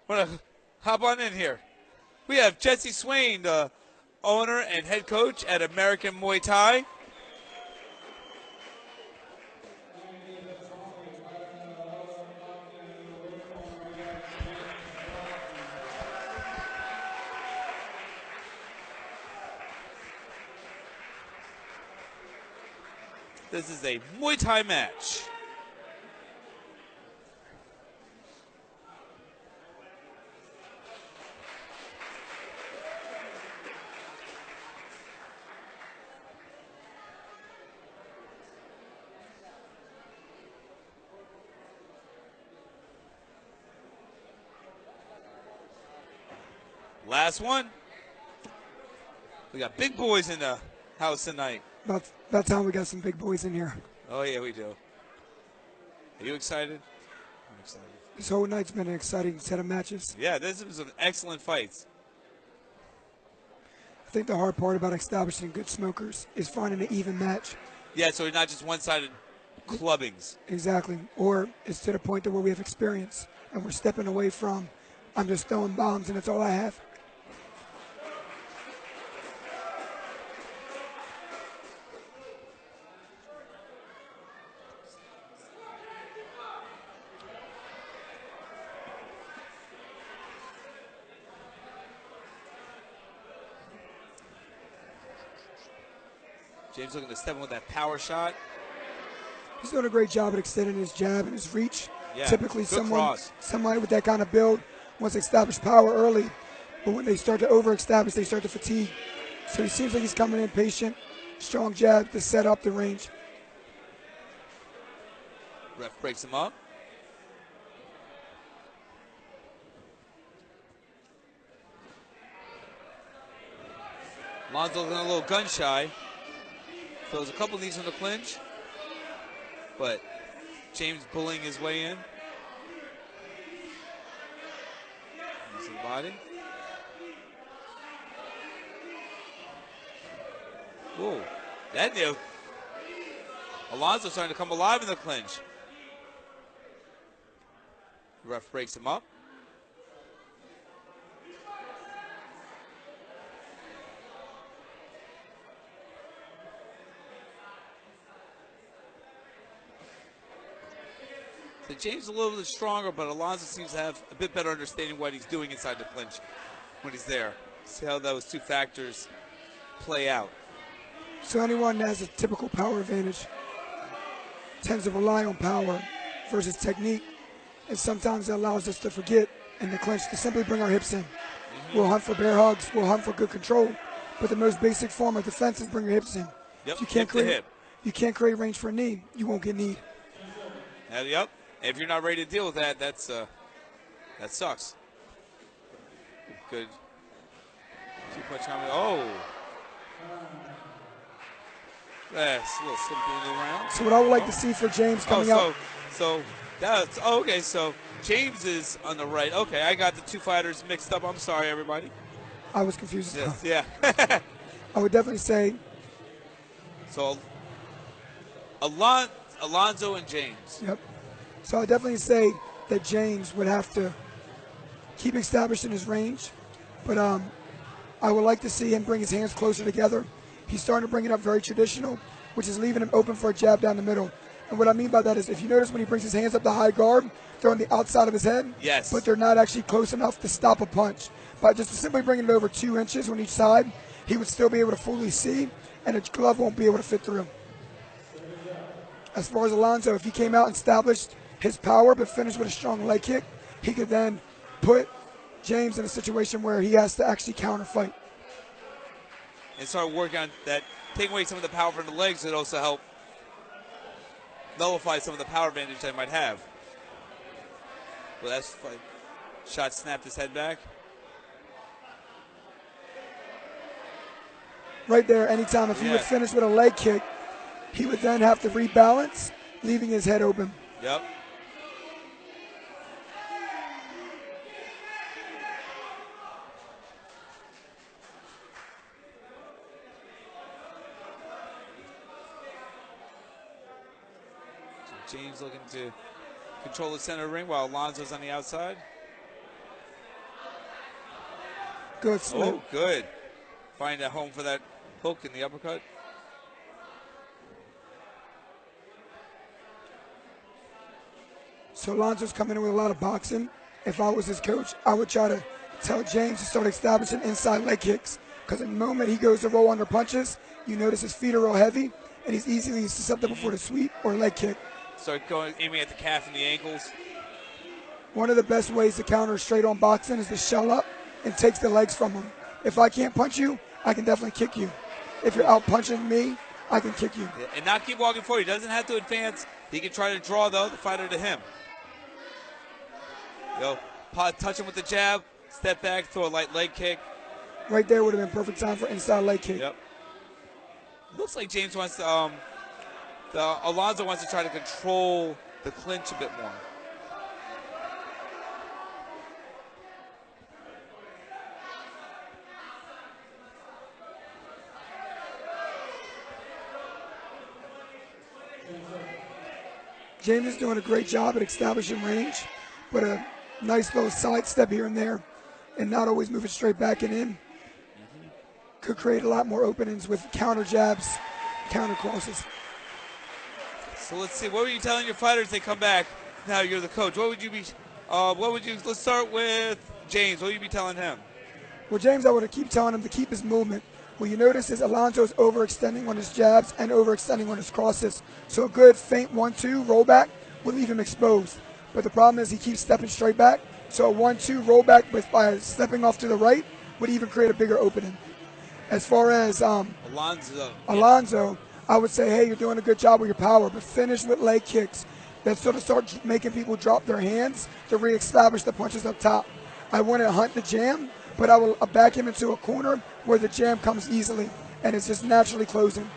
Want to hop on in here? We have Jesse Swain, the owner and head coach at American Muay Thai. This is a Muay Thai match. Last one. We got big boys in the house tonight. About time we got some big boys in here. Oh, yeah, we do. Are you excited? I'm excited. This whole night's been an exciting set of matches. Yeah, this was an excellent fight. I think the hard part about establishing good smokers is finding an even match. Yeah, so it's not just one-sided clubbings. Exactly. Or it's to the point that where we have experience and we're stepping away from, I'm just throwing bombs and that's all I have. James looking to step in with that power shot. He's doing a great job at extending his jab and his reach. Yeah, typically cross. somebody with that kind of build wants to establish power early, but when they start to overestablish, they start to fatigue. So he seems like he's coming in patient, strong jab to set up the range. Ref breaks him up. Alonzo looking a little gun shy. Throws a couple knees in the clinch, but James bullying his way in. Knees to the body. Whoa, that new. Alonzo starting to come alive in the clinch. The ref breaks him up. So James is a little bit stronger, but Alonzo seems to have a bit better understanding what he's doing inside the clinch when he's there. See how those two factors play out. So anyone that has a typical power advantage tends to rely on power versus technique, and sometimes it allows us to forget in the clinch to simply bring our hips in. We'll hunt for bear hugs, we'll hunt for good control, but the most basic form of defense is bring your hips in. Yep, If you can't hip to hip. You can't create range for a knee, you won't get kneed. Yep. If you're not ready to deal with that, that sucks. Good. 2-punch combo. Oh. That's a little slippy in the round. So what I would like to see for James coming up. Okay. So James is on the right. Okay, I got the two fighters mixed up. I'm sorry, everybody. I was confused. Yes, yeah. I would definitely say. So Alonzo and James. Yep. So I would definitely say that James would have to keep establishing his range, but I would like to see him bring his hands closer together. He's starting to bring it up very traditional, which is leaving him open for a jab down the middle. And what I mean by that is if you notice when he brings his hands up to high guard, they're on the outside of his head, yes, but they're not actually close enough to stop a punch. By just simply bringing it over 2 inches on each side, he would still be able to fully see, and a glove won't be able to fit through. As far as Alonzo, if he came out and established his power but finished with a strong leg kick, he could then put James in a situation where he has to actually counter fight. And start working on that, taking away some of the power from the legs would also help nullify some of the power advantage they might have. Well, that's fine. Shot snapped his head back. Right there, anytime if he would finish with a leg kick, he would then have to rebalance, leaving his head open. Yep. So James looking to control the center of the ring while Alonzo's on the outside. Good slip. Oh, good. Find a home for that hook in the uppercut. So Alonzo's coming in with a lot of boxing. If I was his coach, I would try to tell James to start establishing inside leg kicks. Because the moment he goes to roll under punches, you notice his feet are real heavy, and he's easily susceptible for the sweep or leg kick. Start aiming at the calf and the ankles. One of the best ways to counter straight on boxing is to shell up and take the legs from him. If I can't punch you, I can definitely kick you. If you're out punching me, I can kick you. Yeah, and not keep walking forward. He doesn't have to advance. He can try to draw the other fighter to him. Touch him with the jab, step back, throw a light leg kick. Right there would have been perfect time for inside leg kick. Yep. Looks like James wants to, Alonzo wants to try to control the clinch a bit more. James is doing a great job at establishing range, but a nice little side step here and there, and not always moving straight back and in. Could create a lot more openings with counter jabs, counter crosses. So let's see. What were you telling your fighters they come back? Now you're the coach. What would you be? Let's start with James. What would you be telling him? Well, James, I would keep telling him to keep his movement. What you notice is Alonzo's overextending on his jabs and overextending on his crosses. So a good feint 1-2 rollback would leave him exposed. But the problem is he keeps stepping straight back. So a 1-2 rollback by stepping off to the right would even create a bigger opening. As far as Alonzo, I would say, hey, you're doing a good job with your power, but finish with leg kicks that sort of start making people drop their hands to reestablish the punches up top. I wouldn't hunt the jam, but I will back him into a corner where the jam comes easily and it's just naturally closing.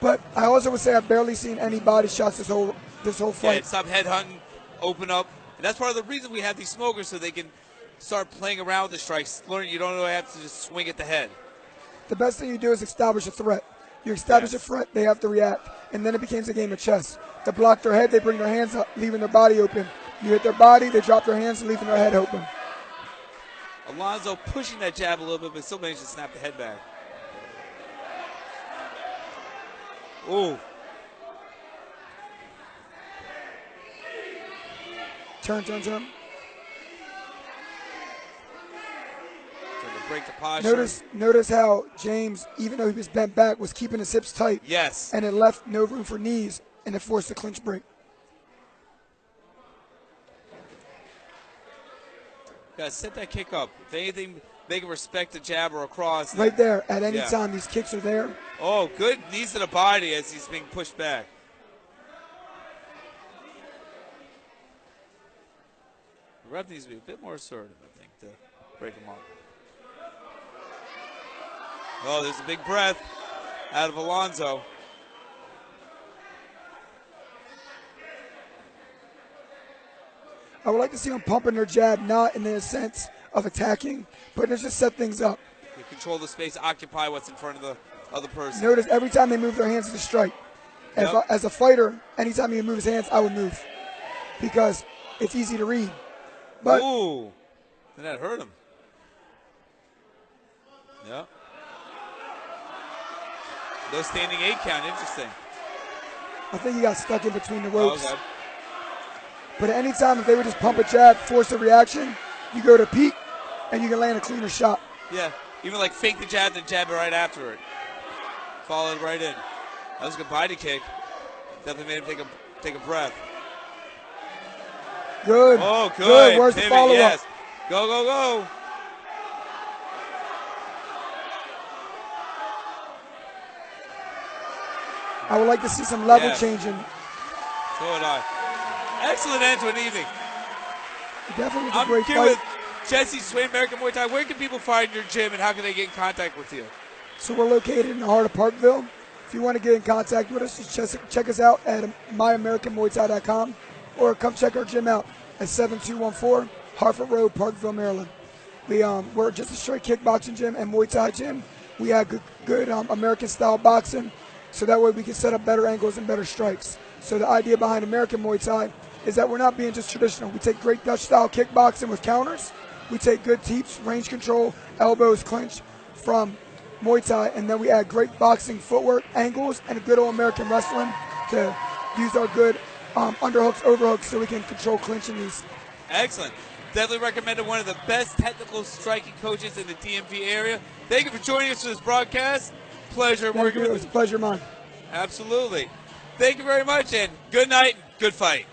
But I also would say I've barely seen any body shots this whole fight. Yeah, stop headhunting, open up. And that's part of the reason we have these smokers, so they can start playing around with the strikes. Learn you don't really have to just swing at the head. The best thing you do is establish a threat. You establish a threat, they have to react. And then it becomes a game of chess. To block their head, they bring their hands up, leaving their body open. You hit their body, they drop their hands, leaving their head open. Alonzo pushing that jab a little bit, but still managed to snap the head back. Ooh. Turn. Trying to break the posture. Notice how James, even though he was bent back, was keeping his hips tight. Yes. And it left no room for knees, and it forced the clinch break. Guys, set that kick up. If anything, they can respect the jab or a cross. Right there. At any time, these kicks are there. Oh, good knees to the body as he's being pushed back. The ref needs to be a bit more assertive, I think, to break him up. Oh, there's a big breath out of Alonzo. I would like to see them pumping their jab, not in the sense of attacking, but to just set things up. You control the space, occupy what's in front of the other person. Notice every time they move their hands to strike. As a fighter, anytime he moves his hands, I would move because it's easy to read. But ooh, and that hurt him. Yeah. No standing 8 count, interesting. I think he got stuck in between the ropes. Okay. But at any time, if they would just pump a jab, force a reaction, you go to peak, and you can land a cleaner shot. Yeah, even like fake the jab, then jab it right after it. Follow it right in. That was a good body kick. Definitely made him take a breath. Good. Oh, good. Where's pivot, the follow-up? Yes. Go. I would like to see some level changing. So would I. Excellent end to an evening. Definitely was a I'm great here fight. with Jesse Swain, American Muay Thai. Where can people find your gym and how can they get in contact with you? So we're located in the heart of Parkville. If you want to get in contact with us, just check us out at myamericanmuaythai.com or come check our gym out at 7214 Hartford Road, Parkville, Maryland. We're just a straight kickboxing gym and Muay Thai gym. We have good American-style boxing, so that way we can set up better angles and better strikes. So the idea behind American Muay Thai is that we're not being just traditional. We take great Dutch-style kickboxing with counters, We take good teeps, range control, elbows, clinch from Muay Thai, and then we add great boxing footwork, angles, and a good old American wrestling to use our good underhooks, overhooks, so we can control clinch in these. Excellent. Definitely recommended, one of the best technical striking coaches in the DMV area. Thank you for joining us for this broadcast. Pleasure working with you. It was a pleasure, mine. Absolutely. Thank you very much, and good night, good fight.